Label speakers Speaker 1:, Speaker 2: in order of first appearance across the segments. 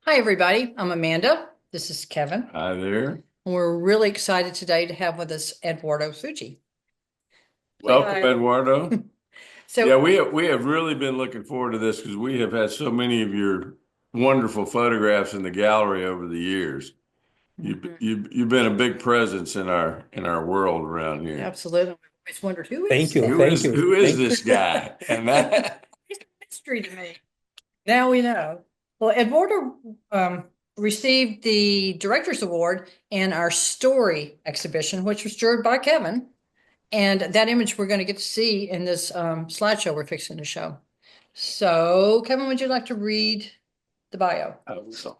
Speaker 1: Hi, everybody. I'm Amanda. This is Kevin.
Speaker 2: Hi there.
Speaker 1: And we're really excited today to have with us Eduardo Fujii. Say
Speaker 2: Welcome,
Speaker 1: hi.
Speaker 2: Eduardo. Yeah,
Speaker 1: So,
Speaker 2: we have really been looking forward to this because we have had so many of your wonderful photographs in the gallery over the years.
Speaker 1: Mhm.
Speaker 2: You've been a big presence in our world around here.
Speaker 1: Absolutely. I always wondered who
Speaker 3: Thank
Speaker 1: is
Speaker 3: you.
Speaker 1: that?
Speaker 3: Thank you.
Speaker 2: Who is
Speaker 3: Thank
Speaker 2: this guy? And that
Speaker 1: It's a mystery to me. Now we know. Well, Eduardo received the Director's Award in our story exhibition, which was juried by Kevin. And that image we're going to get to see in this slideshow we're fixing to show. So, Kevin, would you like to read the bio?
Speaker 2: Eduardo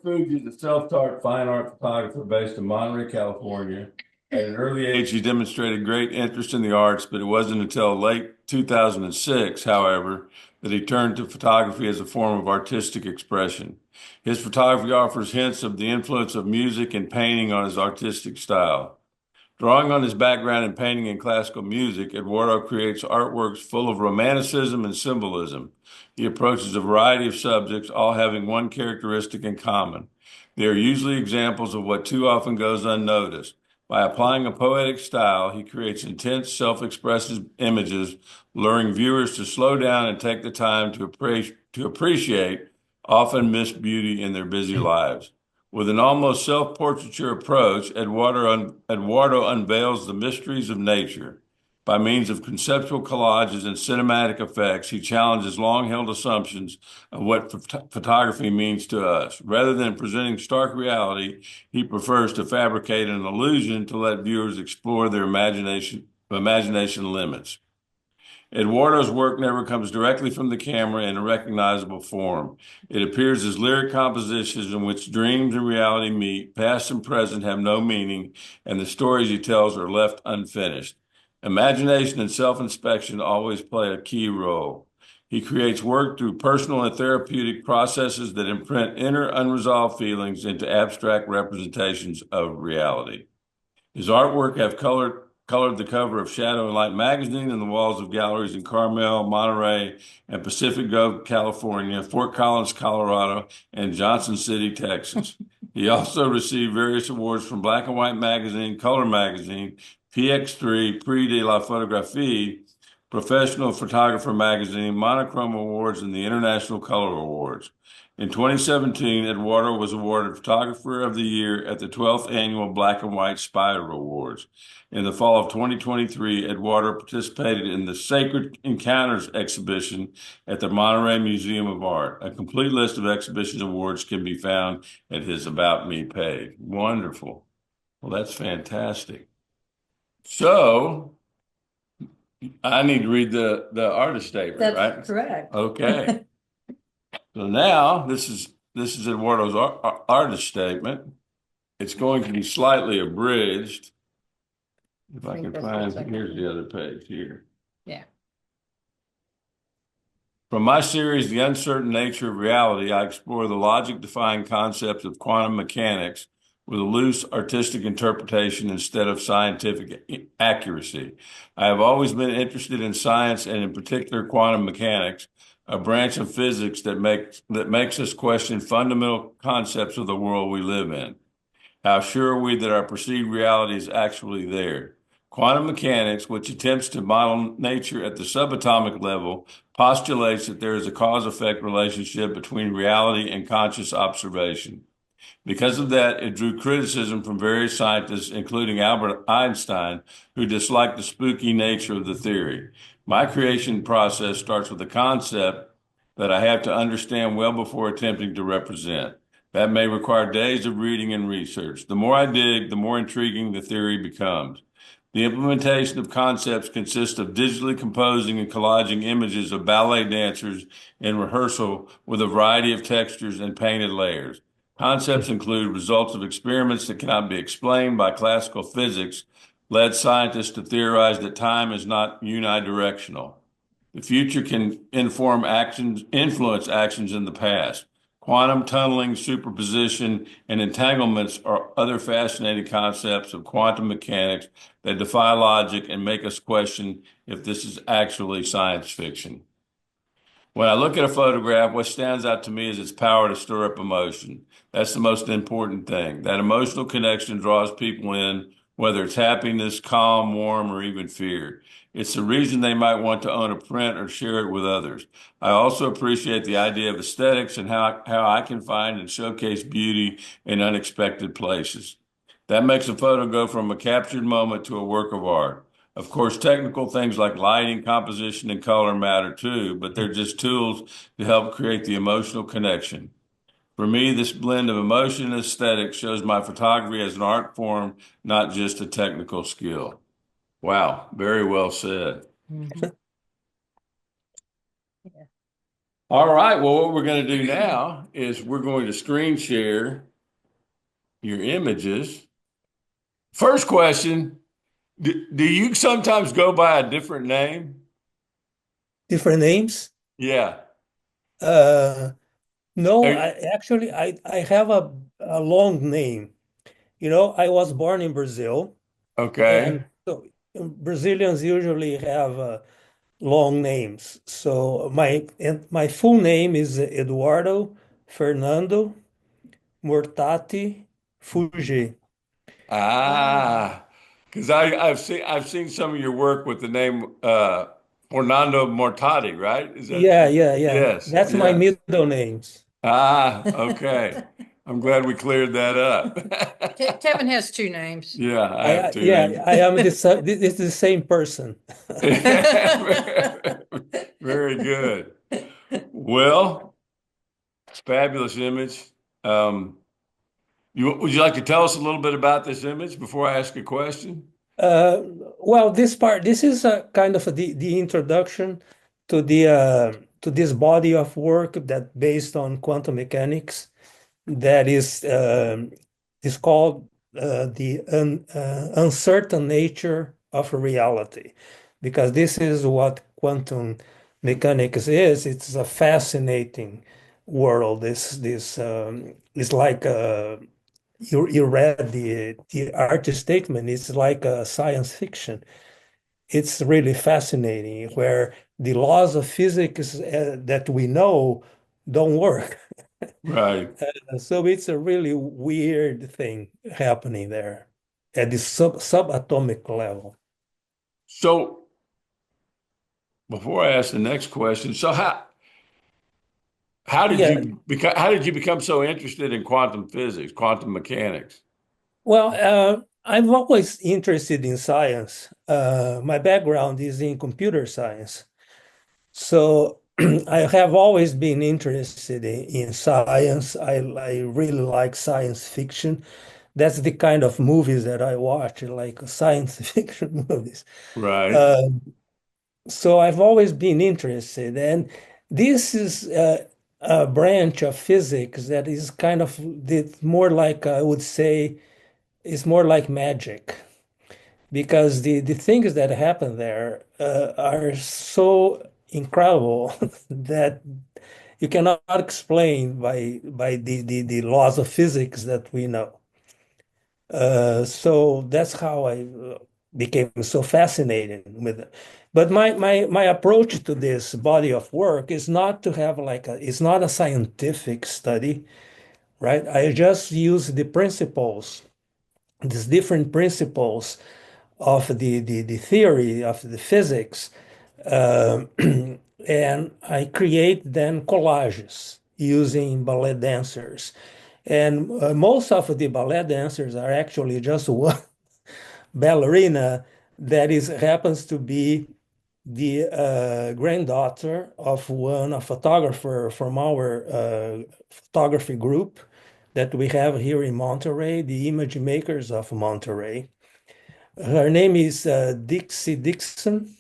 Speaker 2: Fujii is a self-taught fine art photographer based in Monterey, California. At an early age, he demonstrated great interest in the arts, but it wasn't until late 2006, however, that he turned to photography as a form of artistic expression. His photography offers hints of the influence of music and painting on his artistic style. Drawing on his background in painting and classical music, Eduardo creates artworks full of romanticism and symbolism. He approaches a variety of subjects, all having one characteristic in common. They are usually examples of what too often goes unnoticed. By applying a poetic style, he creates intense, self-expressive images, luring viewers to slow down and take the time to appreciate often missed beauty in their busy lives. With an almost self-portraiture approach, Eduardo unveils the mysteries of nature. By means of conceptual collages and cinematic effects, he challenges long-held assumptions of what photography means to us. Rather than presenting stark reality, he prefers to fabricate an illusion to let viewers explore their imagination limits. Eduardo's work never comes directly from the camera in a recognizable form. It appears as lyric compositions in which dreams and reality meet, past and present have no meaning, and the stories he tells are left unfinished. Imagination and self-inspection always play a key role. He creates work through personal and therapeutic processes that imprint inner unresolved feelings into abstract representations of reality. His artwork have colored the cover of Shadow and Light magazine and the walls of galleries in Carmel, Monterey, and Pacific Grove, California, Fort Collins, Colorado, and Johnson City, Texas. He also received various awards from Black and White Magazine, Color Magazine, PX3, Prix de la Photographie, Professional Photographer Magazine, Monochrome Awards, and the International Color Awards. In 2017, Eduardo was awarded Photographer of the Year at the 12th Annual Black and White Spider Awards. In the fall of 2023, Eduardo participated in the Sacred Encounters exhibition at the Monterey Museum of Art. A complete list of exhibition awards can be found at his About Me page. Wonderful. Well, that's fantastic. So I need to read the artist statement,
Speaker 1: That's
Speaker 2: right?
Speaker 1: correct.
Speaker 2: Okay. So now this is Eduardo's artist statement. It's going to be slightly abridged. If
Speaker 1: I
Speaker 2: I
Speaker 1: think
Speaker 2: can
Speaker 1: that's the
Speaker 2: find,
Speaker 1: second
Speaker 2: here's
Speaker 1: one.
Speaker 2: the other page here.
Speaker 1: Yeah.
Speaker 2: From my series, The Uncertain Nature of Reality, I explore the logic-defying concepts of quantum mechanics with a loose artistic interpretation instead of scientific accuracy. I have always been interested in science and in particular quantum mechanics, a branch of physics that makes us question fundamental concepts of the world we live in. How sure are we that our perceived reality is actually there? Quantum mechanics, which attempts to model nature at the subatomic level, postulates that there is a cause-effect relationship between reality and conscious observation. Because of that, it drew criticism from various scientists, including Albert Einstein, who disliked the spooky nature of the theory. My creation process starts with a concept that I have to understand well before attempting to represent. That may require days of reading and research. The more I dig, the more intriguing the theory becomes. The implementation of concepts consists of digitally composing and collaging images of ballet dancers in rehearsal with a variety of textures and painted layers. Concepts include results of experiments that cannot be explained by classical physics, led scientists to theorize that time is not unidirectional. The future can influence actions in the past. Quantum tunneling, superposition, and entanglements are other fascinating concepts of quantum mechanics that defy logic and make us question if this is actually science fiction. When I look at a photograph, what stands out to me is its power to stir up emotion. That's the most important thing. That emotional connection draws people in, whether it's happiness, calm, warm, or even fear. It's the reason they might want to own a print or share it with others. I also appreciate the idea of aesthetics and how I can find and showcase beauty in unexpected places. That makes a photo go from a captured moment to a work of art. Of course, technical things like lighting, composition, and color matter too, but they're just tools to help create the emotional connection. For me, this blend of emotion and aesthetic shows my photography as an art form, not just a technical skill. Wow, very well said.
Speaker 1: Mhm. Yeah.
Speaker 2: All right, well, what we're going to do now is we're going to screen share your images. First question, do you sometimes go by a different name?
Speaker 3: Different names.
Speaker 2: Yeah.
Speaker 3: Uh, no,
Speaker 2: Are-
Speaker 3: I have a long name. You know, I was born in Brazil,
Speaker 2: Okay.
Speaker 3: and so Brazilians usually have long names. So my full name is Eduardo Fernando Mortati Fujii.
Speaker 1: Ah,
Speaker 2: Ah, because I've seen some of your work with the name Fernando Mortati, right? Is that
Speaker 3: Yeah, yeah, yeah.
Speaker 2: yes,
Speaker 3: That's my
Speaker 2: yes.
Speaker 3: middle names.
Speaker 2: Ah, okay. I'm glad we cleared that up.
Speaker 1: Kevin has two names.
Speaker 2: Yeah, I have two
Speaker 3: Yeah,
Speaker 2: names.
Speaker 3: I am this is the same person.
Speaker 2: Very good. Well, fabulous image. Um, would you like to tell us a little bit about this image before I ask a question?
Speaker 3: Uh, well, this is a kind of the introduction to this body of work that based on quantum mechanics that is called the uncertain nature of reality, because this is what quantum mechanics is. It's a fascinating world. This is like you read the artist statement. It's like a science fiction. It's really fascinating where the laws of physics that we know don't work.
Speaker 2: Right.
Speaker 3: So it's a really weird thing happening there at the subatomic level.
Speaker 2: So before I ask the next question, so
Speaker 3: Yeah,
Speaker 2: how did you become so interested in quantum physics, quantum mechanics?
Speaker 3: well, I'm always interested in science. My background is in computer science. So I have always been interested in science. I really like science fiction. That's the kind of movies that I watch, like science fiction movies.
Speaker 2: Right.
Speaker 3: Uh, so I've always been interested, and this is a branch of physics that is kind of more like I would say is more like magic because the things that happen there are so incredible that you cannot explain by the laws of physics that we know. So that's how I became so fascinated with it. But my approach to this body of work is not to have like it's not a scientific study, right? I just use the principles, these different principles of the theory of the physics, um, and I create then collages using ballet dancers. And most of the ballet dancers are actually just one ballerina that is happens to be the granddaughter of one a photographer from our photography group that we have here in Monterey, the image makers of Monterey. Her name is Dixie Dixon,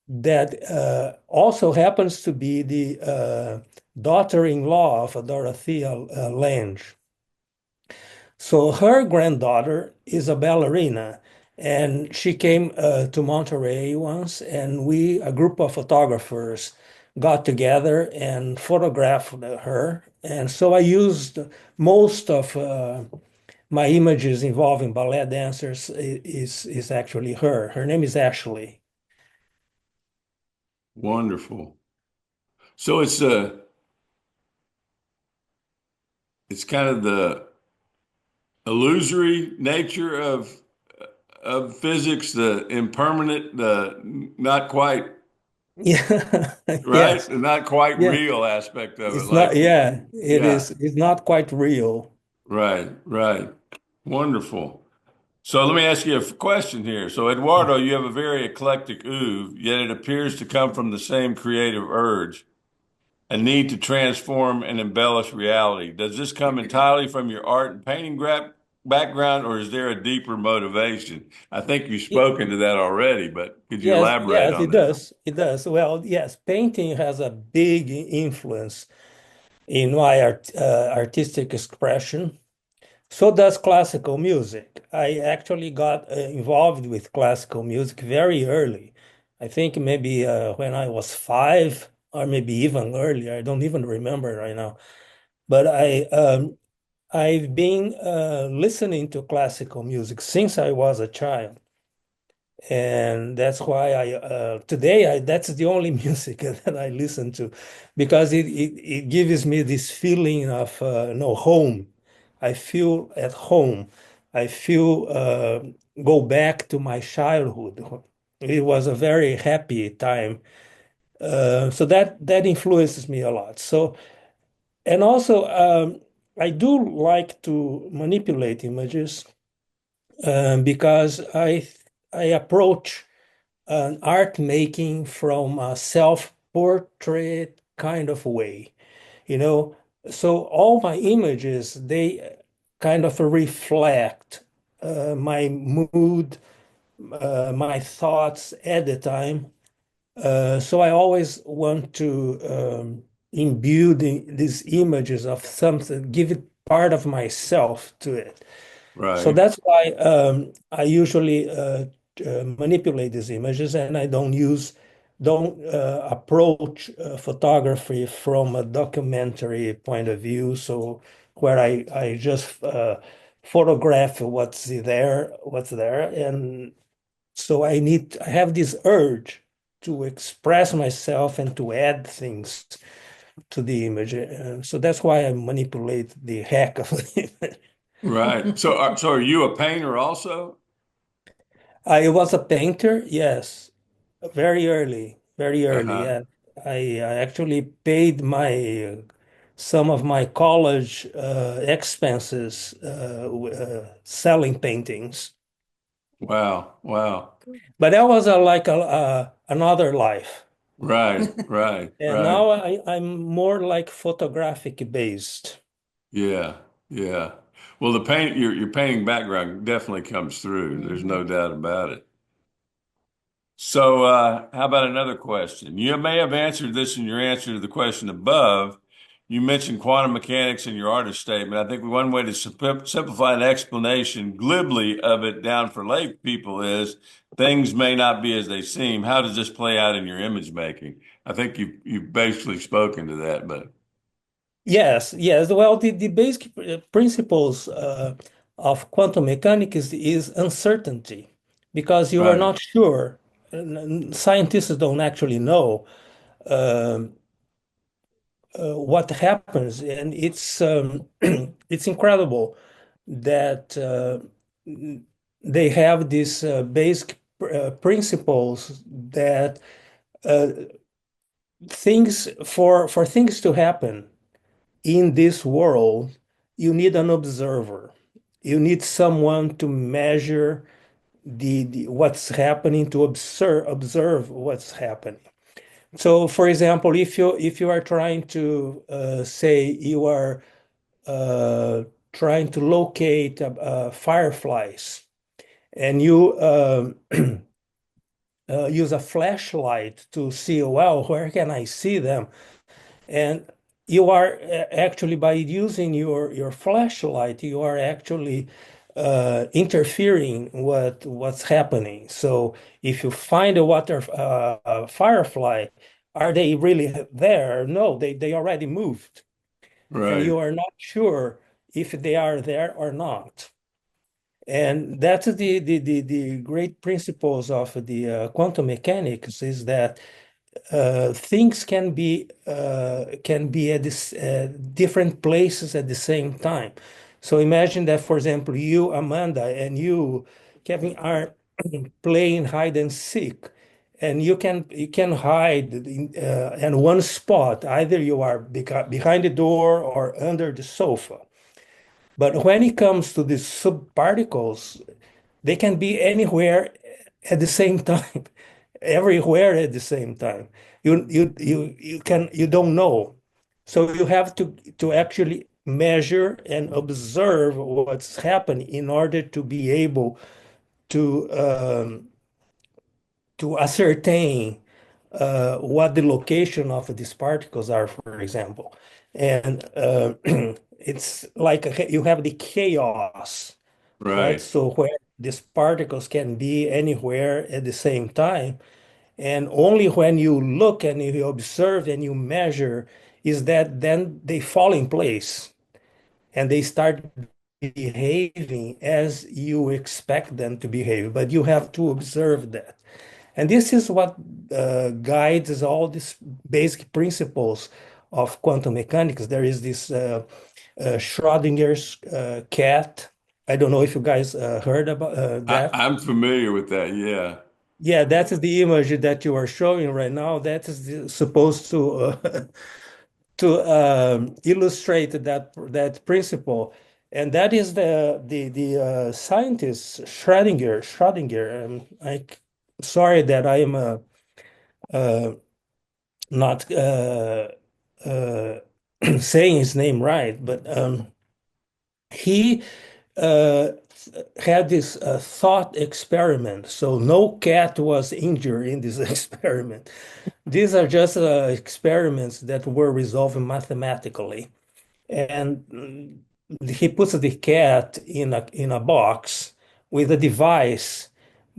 Speaker 3: that also happens to be the daughter-in-law of Dorothea Lange. So her granddaughter is a ballerina, and she came to Monterey once, and a group of photographers, got together and photographed her. And so I used most of my images involving ballet dancers is actually her. Her name is Ashley.
Speaker 2: Wonderful. So it's kind of the illusory nature of physics, the impermanent, the not quite
Speaker 3: Yeah,
Speaker 2: right,
Speaker 3: yes,
Speaker 2: the not quite
Speaker 3: yeah.
Speaker 2: real aspect of it.
Speaker 3: It's not,
Speaker 2: Like,
Speaker 3: yeah, it
Speaker 2: yeah,
Speaker 3: is. It's not quite real.
Speaker 2: right, right. Wonderful. So let me ask you a question here. So Eduardo, you have a very eclectic oeuvre, yet it appears to come from the same creative urge, a need to transform and embellish reality. Does this come entirely from your art and painting background, or is there a deeper motivation? I think you've
Speaker 3: Ye-
Speaker 2: spoken to that already, but could you
Speaker 3: Yes,
Speaker 2: elaborate
Speaker 3: yes,
Speaker 2: on
Speaker 3: it
Speaker 2: that?
Speaker 3: does. It does. Well, yes, painting has a big influence in my artistic expression. So does classical music. I actually got involved with classical music very early. I think maybe when I was 5 or maybe even earlier. I don't even remember right now. But I've been listening to classical music since I was a child. And that's why that's the only music that I listen to, because it gives me this feeling of home. I feel at home. I feel go back to my childhood. It was a very happy time. So that influences me a lot. So, and also I do like to manipulate images because I approach art making from a self-portrait kind of way, you know. So all my images, they kind of reflect my mood, my thoughts at the time. So I always want to imbue these images of something, give it part of myself to it. So
Speaker 2: Right,
Speaker 3: that's why I usually manipulate these images, and I don't approach photography from a documentary point of view. So where I just photograph what's there, and so I have this urge to express myself and to add things to the image. So that's why I manipulate the heck of it.
Speaker 2: right. So are you a painter also?
Speaker 3: I was a painter, yes, very early, very early.
Speaker 2: Uh-huh.
Speaker 3: Yeah, I actually paid my some of my college expenses selling paintings.
Speaker 2: Wow, wow.
Speaker 3: But that was another life,
Speaker 2: Right, right,
Speaker 3: and
Speaker 2: right.
Speaker 3: now I'm more like photographic based.
Speaker 2: Yeah, yeah. Well, your painting background definitely comes through. There's no
Speaker 1: Mhm.
Speaker 2: doubt about it. So, how about another question? You may have answered this in your answer to the question above. You mentioned quantum mechanics in your artist statement. I think one way to simplify an explanation glibly of it down for lay people is things may not be as they seem. How does this play out in your image making? I think you've basically spoken to that, but
Speaker 3: Yes, yes. Well, the basic principles of quantum mechanics is uncertainty because you are
Speaker 2: right,
Speaker 3: not sure. Scientists don't actually know um, what happens, and it's it's incredible that they have these basic principles that uh, things for things to happen in this world, you need an observer. You need someone to measure the what's happening, to observe what's happening. So, for example, if you are trying to say you are uh, trying to locate fireflies, and you use a flashlight to see, well, where can I see them? And you are actually, by using your flashlight, you are actually interfering with what's happening. So if you find a firefly, are they really there? No, they already moved, and
Speaker 2: right,
Speaker 3: you are not sure if they are there or not. And that's the great principles of the quantum mechanics is that things can be at this different places at the same time. So imagine that, for example, you, Amanda, and you, Kevin, are playing hide and seek, and you can hide in one spot. Either you are behind the door or under the sofa. But when it comes to the subparticles, they can be anywhere at the same time, everywhere at the same time. You don't know. So you have to actually measure and observe what's happening in order to be able to ascertain what the location of these particles are, for example. And it's like you have the chaos, right?
Speaker 2: Right.
Speaker 3: So where these particles can be anywhere at the same time, and only when you look and you observe and you measure is that then they fall in place and they start behaving as you expect them to behave. But you have to observe that. And this is what guides all these basic principles of quantum mechanics. There is this Schrodinger's cat. I don't know if you guys heard about that.
Speaker 2: I'm familiar with that. Yeah.
Speaker 3: Yeah, that is the image that you are showing right now. That is supposed to illustrate that principle, and that is the scientist Schrödinger. Sorry that I am uh, not uh, saying his name right, but he uh, had this thought experiment. So no cat was injured in this experiment. These are just experiments that were resolved mathematically. And he puts the cat in a box with a device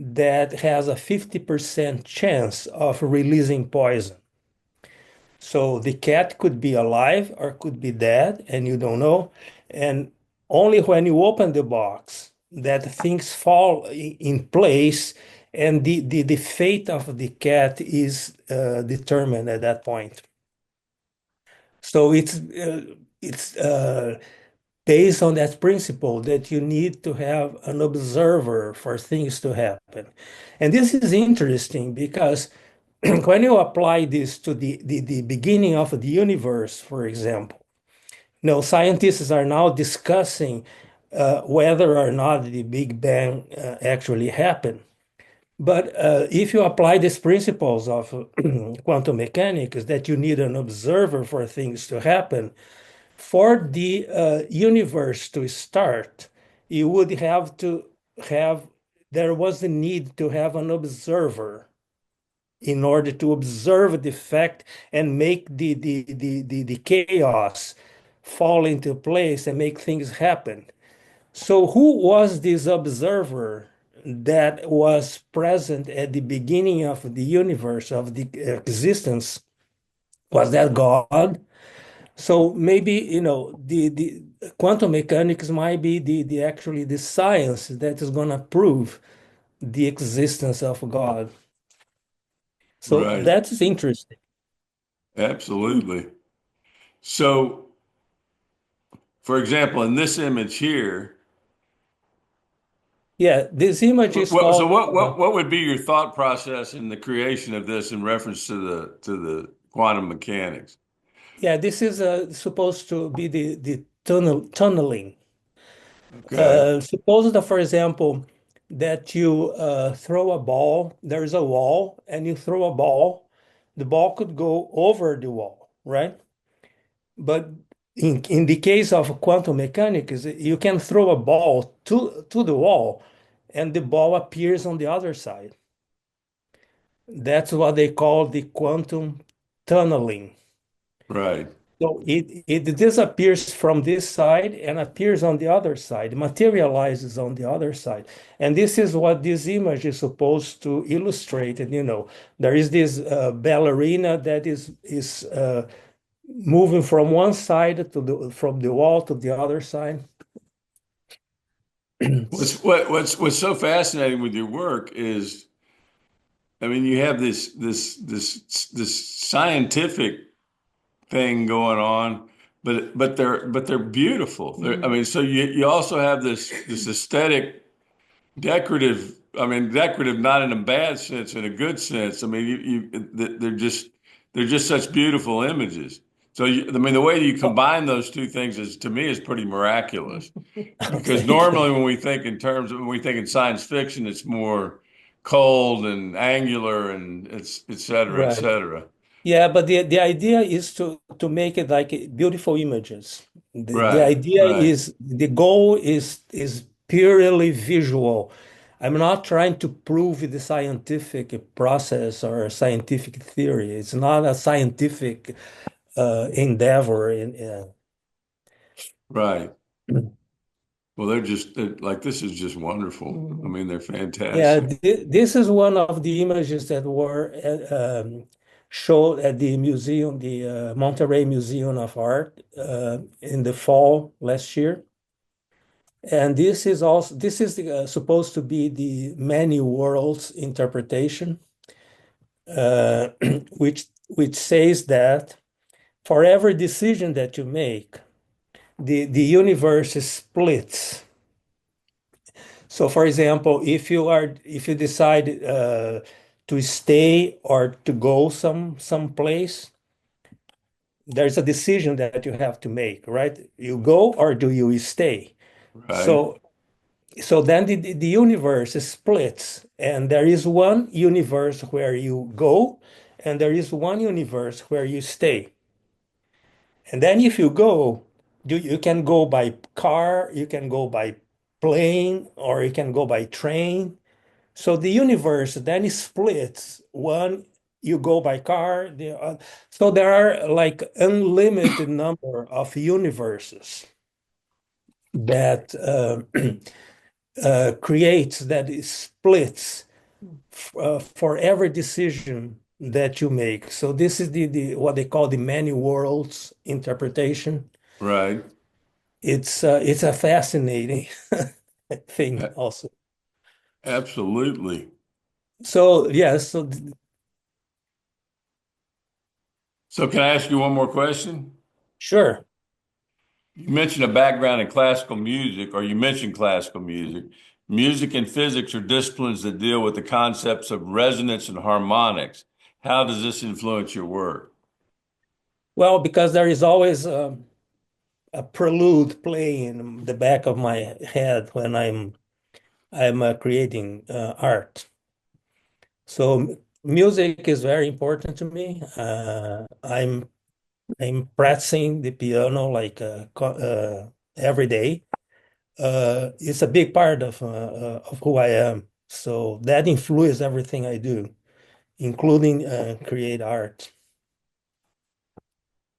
Speaker 3: that has a 50% chance of releasing poison. So the cat could be alive or could be dead, and you don't know. And only when you open the box that things fall in place, and the fate of the cat is determined at that point. So it's based on that principle that you need to have an observer for things to happen. And this is interesting because when you apply this to the beginning of the universe, for example, scientists are now discussing whether or not the Big Bang actually happened. But if you apply these principles of quantum mechanics, that you need an observer for things to happen, for the universe to start, you would have to have, there was a need to have an observer in order to observe the fact and make the chaos fall into place and make things happen. So, who was this observer that was present at the beginning of the universe, of the existence? Was that God? So maybe, the quantum mechanics might be the actually the science that is going to prove the existence of God. So
Speaker 2: Right.
Speaker 3: that's interesting.
Speaker 2: Absolutely. So, for example, in this image here,
Speaker 3: Yeah, this image is
Speaker 2: so
Speaker 3: called,
Speaker 2: what would be your thought process in the creation of this in reference to the quantum mechanics?
Speaker 3: yeah, this is supposed to be the tunneling.
Speaker 2: Okay.
Speaker 3: Suppose that, for example, that you throw a ball, there's a wall, and you throw a ball, the ball could go over the wall, right? But in the case of quantum mechanics, you can throw a ball to the wall and the ball appears on the other side. That's what they call the quantum tunneling.
Speaker 2: Right.
Speaker 3: So it disappears from this side and appears on the other side, materializes on the other side. And this is what this image is supposed to illustrate. And there is this ballerina that is moving from one side from the wall to the other side.
Speaker 2: What's so fascinating with your work is I mean, you have this scientific thing going on, but they're beautiful. I mean, so you also have this aesthetic, decorative. I mean, decorative not in a bad sense, in a good sense. I mean, they're just such beautiful images. So I mean, the way you combine those two things is to me is pretty miraculous. Because
Speaker 3: Thank you.
Speaker 2: normally when we think in terms of when we think in science fiction, it's more cold and angular and it's et cetera, et
Speaker 3: Right.
Speaker 2: cetera.
Speaker 3: Yeah, but the idea is to make it like beautiful images. The
Speaker 2: Right,
Speaker 3: idea
Speaker 2: right,
Speaker 3: is the goal is purely visual. I'm not trying to prove the scientific process or scientific theory. It's not a scientific endeavor.
Speaker 2: right. Well, like this is just wonderful. I mean, they're
Speaker 3: Yeah,
Speaker 2: fantastic.
Speaker 3: this is one of the images that were showed at the museum, the Monterey Museum of Art, in the fall last year. And this is supposed to be the many worlds interpretation, uh, which says that for every decision that you make, the universe splits. So, for example, if you decide to stay or to go some place, there's a decision that you have to make, right? You go or do you stay?
Speaker 2: Right,
Speaker 3: So so then the universe splits, and there is one universe where you go, and there is one universe where you stay. And then if you go, you can go by car, you can go by plane, or you can go by train. So the universe then splits. One, you go by car. So there are like unlimited number of universes that creates that it splits for every decision that you make. So this is the what they call the many worlds interpretation.
Speaker 2: right.
Speaker 3: It's a fascinating thing
Speaker 2: A-
Speaker 3: also.
Speaker 2: Absolutely.
Speaker 3: So yes,
Speaker 2: So can I ask you one more question?
Speaker 3: sure.
Speaker 2: You mentioned a background in classical music, or you mentioned classical music. Music and physics are disciplines that deal with the concepts of resonance and harmonics. How does this influence your work?
Speaker 3: Well, because there is always a prelude playing in the back of my head when I'm creating art. So music is very important to me. I'm practicing the piano like every day. It's a big part of who I am. So that influences everything I do, including create art.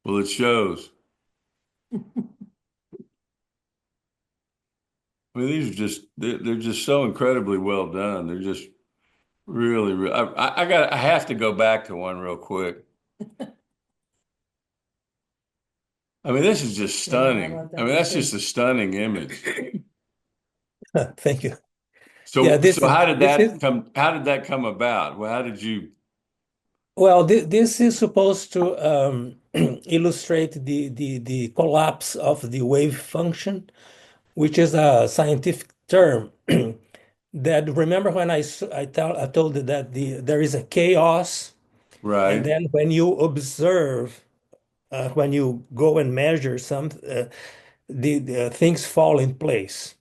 Speaker 2: Well, it shows. I mean, these are they're just so incredibly well done. They're just really. I have to go back to one real quick. I mean, this is just
Speaker 1: Yeah, I
Speaker 2: stunning.
Speaker 1: love
Speaker 2: I
Speaker 1: that
Speaker 2: mean,
Speaker 1: one
Speaker 2: that's
Speaker 1: too.
Speaker 2: just a stunning image.
Speaker 3: Thank you. Yeah,
Speaker 2: So how did
Speaker 3: this is
Speaker 2: that come? How did that come about? Well, how did you?
Speaker 3: well, this is supposed to illustrate the collapse of the wave function, which is a scientific term that remember when I told you that there is a chaos, and
Speaker 2: Right,
Speaker 3: then when you observe, when you go and measure the things fall in place.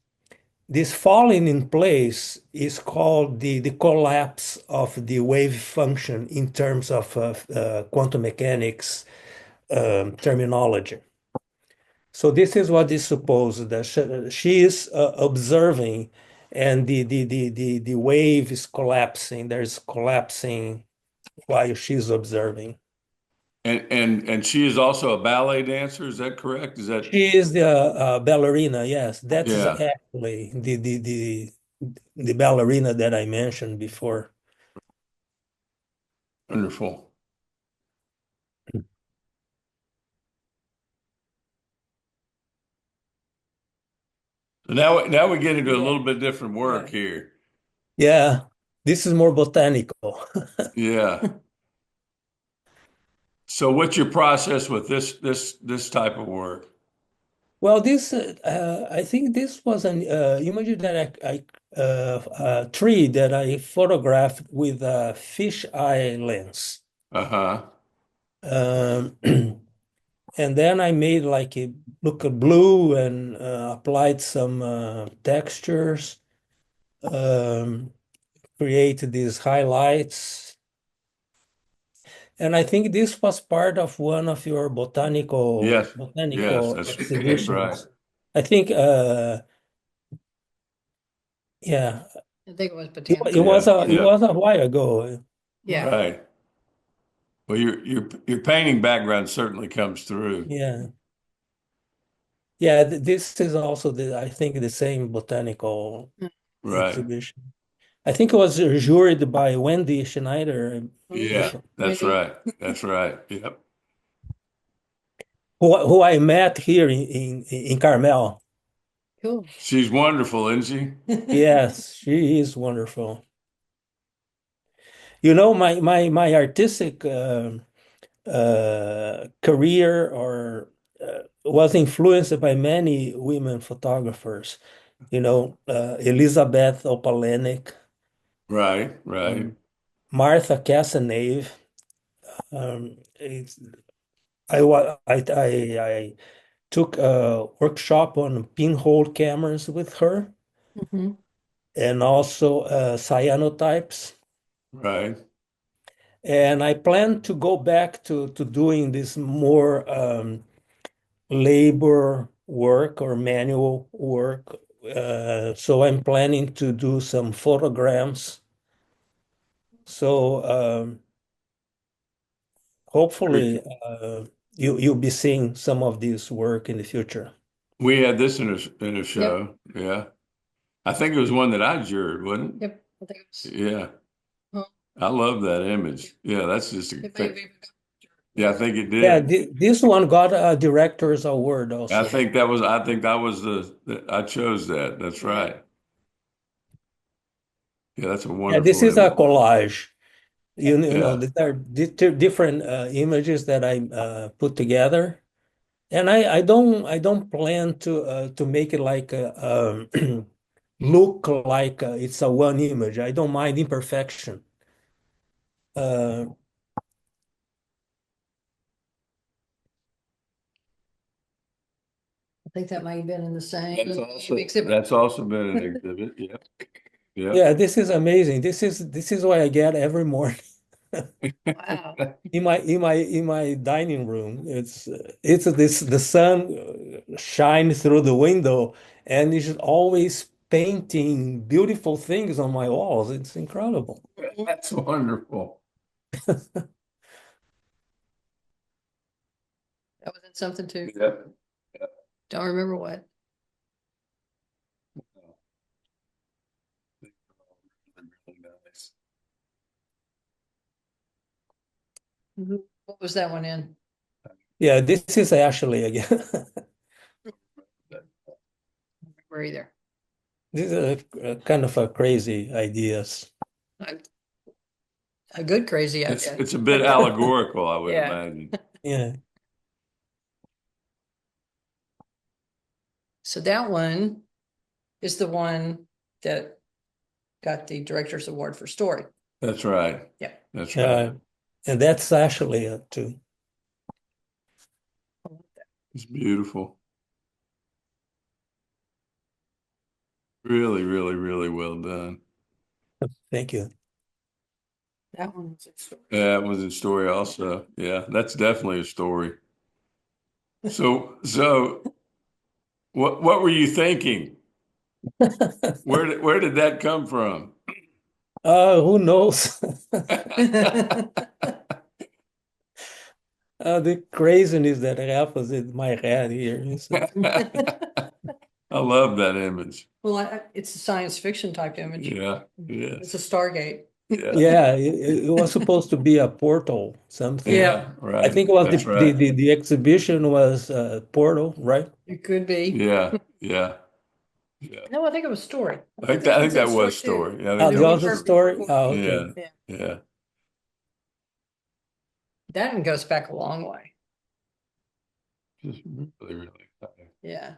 Speaker 3: This falling in place is called the collapse of the wave function in terms of quantum mechanics terminology. So this is what is supposed that she is observing, and the wave is collapsing. There's collapsing while she's observing.
Speaker 2: and she is also a ballet dancer. Is that correct? Is that
Speaker 3: She is the ballerina. Yes, that is
Speaker 2: yeah?
Speaker 3: actually the ballerina that I mentioned before.
Speaker 2: Wonderful. So now we get into a
Speaker 1: Yeah,
Speaker 2: little bit different work
Speaker 1: right.
Speaker 2: here.
Speaker 3: Yeah, This is more botanical.
Speaker 2: Yeah. So what's your process with this type of work?
Speaker 3: Well, this I think this was an image that a tree that I photographed with a fish eye lens.
Speaker 2: Uh-huh.
Speaker 3: Um, and then I made like a look of blue and applied some textures, um, created these highlights. And I think this was part of one of your
Speaker 2: Yes. Yes,
Speaker 3: botanical
Speaker 2: that's right.
Speaker 3: exhibitions. I think yeah,
Speaker 1: I think it was
Speaker 3: it,
Speaker 1: botanical.
Speaker 2: Yeah.
Speaker 3: it
Speaker 2: Yeah.
Speaker 3: was a while ago.
Speaker 1: Yeah.
Speaker 2: Right. Well, your painting background certainly comes through.
Speaker 3: Yeah. Yeah, this is also I think the same botanical
Speaker 1: Mm.
Speaker 2: Right.
Speaker 3: exhibition. I think it was juried by Wendy Schneider,
Speaker 2: Yeah,
Speaker 3: if
Speaker 2: that's
Speaker 1: Wendy,
Speaker 2: right. That's right. Yep.
Speaker 3: who I met here in Carmel.
Speaker 1: cool.
Speaker 2: She's wonderful, isn't she?
Speaker 3: Yes, she is wonderful. You know, my artistic career or was influenced by many women photographers. You know, Elizabeth Opalenik,
Speaker 2: Right, right,
Speaker 3: Martha Casanave. It's, I took a workshop on pinhole cameras with her
Speaker 1: Mhm.
Speaker 3: and also cyanotypes.
Speaker 2: right.
Speaker 3: And I plan to go back to doing this more labor work or manual work. So I'm planning to do some photograms. So hopefully you'll be seeing some of this work in the future.
Speaker 2: We had this in a
Speaker 1: Yep.
Speaker 2: show. Yeah. I think it was one that I juror, wasn't
Speaker 1: Yep. I think it was.
Speaker 2: it? Yeah.
Speaker 1: Well,
Speaker 2: I love that image. Yeah, that's just
Speaker 1: it may have even
Speaker 2: yeah, I think it
Speaker 3: Yeah,
Speaker 2: did.
Speaker 3: this one got a director's award
Speaker 2: I
Speaker 3: also.
Speaker 2: think that was I chose that. That's
Speaker 1: yeah.
Speaker 2: right. Yeah, that's a
Speaker 3: Yeah, this
Speaker 2: wonderful
Speaker 3: is a
Speaker 2: image.
Speaker 3: collage.
Speaker 1: Yeah.
Speaker 3: You know,
Speaker 2: Yeah.
Speaker 3: these are different images that I put together. And I don't plan to make it like look like it's a one image. I don't mind imperfection. Uh,
Speaker 1: I think that might have been in the same exhibit.
Speaker 2: That's also been an exhibit. Yep.
Speaker 3: yeah,
Speaker 2: Yep.
Speaker 3: this is amazing. This is what I get every morning
Speaker 1: Wow.
Speaker 3: in my dining room. It's this the sun shines through the window and it's always painting beautiful things on my walls. It's incredible.
Speaker 2: That's wonderful.
Speaker 1: That was in something too.
Speaker 2: Yep.
Speaker 1: Don't remember what.
Speaker 2: Really nice.
Speaker 1: What was that one in?
Speaker 3: Yeah, this is actually again.
Speaker 1: Where either.
Speaker 3: These are kind of crazy ideas.
Speaker 1: A a good crazy idea.
Speaker 2: It's a bit allegorical, I would
Speaker 1: Yeah.
Speaker 2: imagine.
Speaker 3: Yeah.
Speaker 1: So that one is the one that got the director's award for story.
Speaker 2: That's right.
Speaker 1: Yeah.
Speaker 2: That's right.
Speaker 3: And that's actually it too.
Speaker 2: It's beautiful. Really, really, really well done.
Speaker 3: Thank you.
Speaker 1: That one was a story.
Speaker 2: Yeah, it was a story also. Yeah, that's definitely a story. So what were you thinking? Where did that come from?
Speaker 3: Who knows? The craziness that happens in my head here.
Speaker 2: I love that image.
Speaker 1: Well, it's a science fiction type image.
Speaker 2: Yeah,
Speaker 1: It's
Speaker 2: yes.
Speaker 1: a Stargate.
Speaker 2: Yeah.
Speaker 3: Yeah, it was supposed to be a portal, something.
Speaker 1: Yeah.
Speaker 3: I
Speaker 2: Right.
Speaker 3: think it was
Speaker 2: That's right.
Speaker 3: the exhibition was Portal, right?
Speaker 1: It could be.
Speaker 2: Yeah, yeah. Yeah.
Speaker 1: No, I think it was story.
Speaker 2: I think that was story. Yeah, I think
Speaker 3: Oh,
Speaker 2: that
Speaker 3: the
Speaker 2: was
Speaker 3: other story?
Speaker 2: story.
Speaker 3: Oh,
Speaker 2: Yeah,
Speaker 3: okay.
Speaker 1: Yeah.
Speaker 2: yeah.
Speaker 1: That one goes back a long way.
Speaker 2: Just really, really.
Speaker 1: Yeah.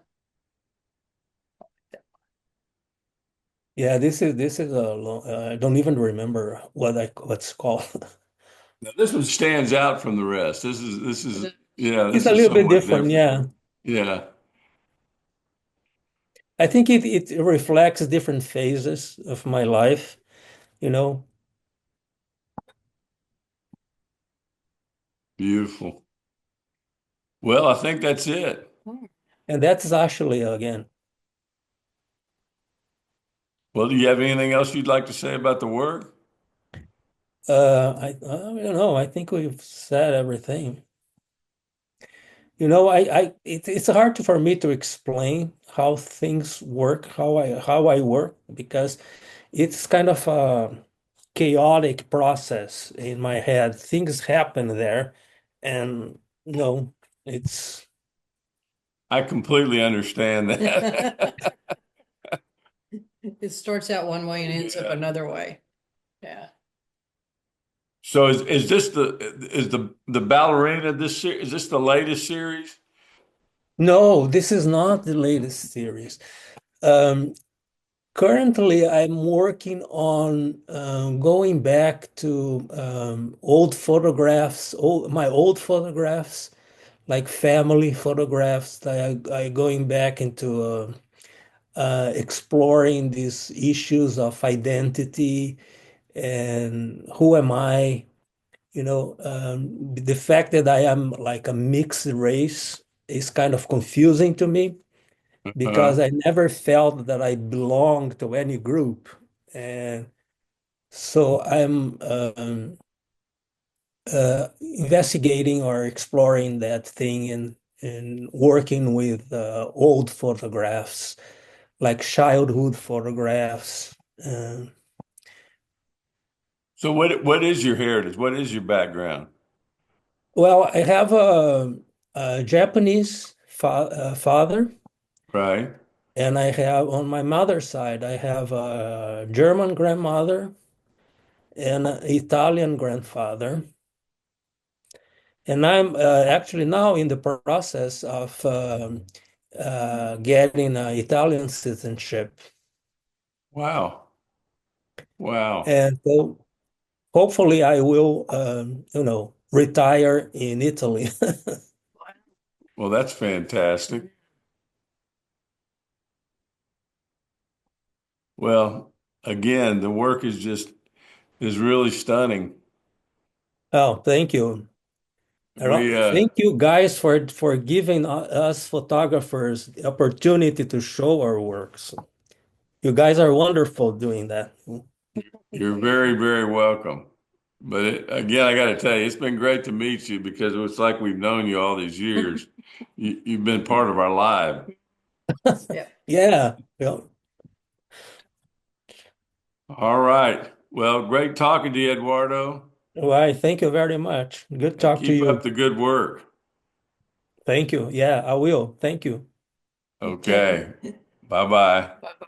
Speaker 3: Yeah, this is a long, I don't even remember what's called.
Speaker 2: Now, this one stands out from the rest. This is yeah,
Speaker 3: It's
Speaker 2: this
Speaker 3: a
Speaker 2: is
Speaker 3: little bit
Speaker 2: somewhat
Speaker 3: different,
Speaker 2: different.
Speaker 3: yeah.
Speaker 2: Yeah,
Speaker 3: I think it reflects different phases of my life, you know,
Speaker 2: beautiful. Well, I think that's it.
Speaker 3: and that's actually again.
Speaker 2: Well, do you have anything else you'd like to say about the work?
Speaker 3: I don't know. I think we've said everything. It's hard for me to explain how things work, how I work, because it's kind of a chaotic process in my head. Things happen there, and you know, it's
Speaker 2: I completely understand that.
Speaker 1: It starts out one way and ends up
Speaker 2: Yeah.
Speaker 1: another way. Yeah.
Speaker 2: So is this the ballerina is this the latest series?
Speaker 3: no, this is not the latest series. Um, Currently, I'm working on going back to my old photographs, like family photographs. That I going back into exploring these issues of identity and who am I? The fact that I am like a mixed race is kind of confusing to me because
Speaker 2: Uh,
Speaker 3: I never felt that I belonged to any group. And so I'm investigating or exploring that thing and working with old photographs, like childhood photographs. Uh,
Speaker 2: so what is your heritage? What is your background?
Speaker 3: well, I have a Japanese father,
Speaker 2: Right.
Speaker 3: and I have on my mother's side, I have a German grandmother and an Italian grandfather. And I'm actually now in the process of getting Italian citizenship.
Speaker 2: Wow. Wow.
Speaker 3: And so hopefully I will, retire in Italy.
Speaker 2: Well, that's fantastic. Well, again, the work is really stunning.
Speaker 3: Oh, thank you.
Speaker 2: We
Speaker 3: Thank you guys for giving us photographers the opportunity to show our works. You guys are wonderful doing that.
Speaker 2: You're very, very welcome. But again, I got to tell you, it's been great to meet you because it's like we've known you all these years. You've been part of our life.
Speaker 1: Yeah.
Speaker 3: Yeah. Yeah.
Speaker 2: All right. Well, great talking to you, Eduardo,
Speaker 3: Why, thank you very much. Good
Speaker 2: and
Speaker 3: talk to
Speaker 2: keep up
Speaker 3: you.
Speaker 2: the good work.
Speaker 3: Thank you. Yeah, I will. Thank you.
Speaker 2: Okay. Bye-bye.
Speaker 1: Bye-bye.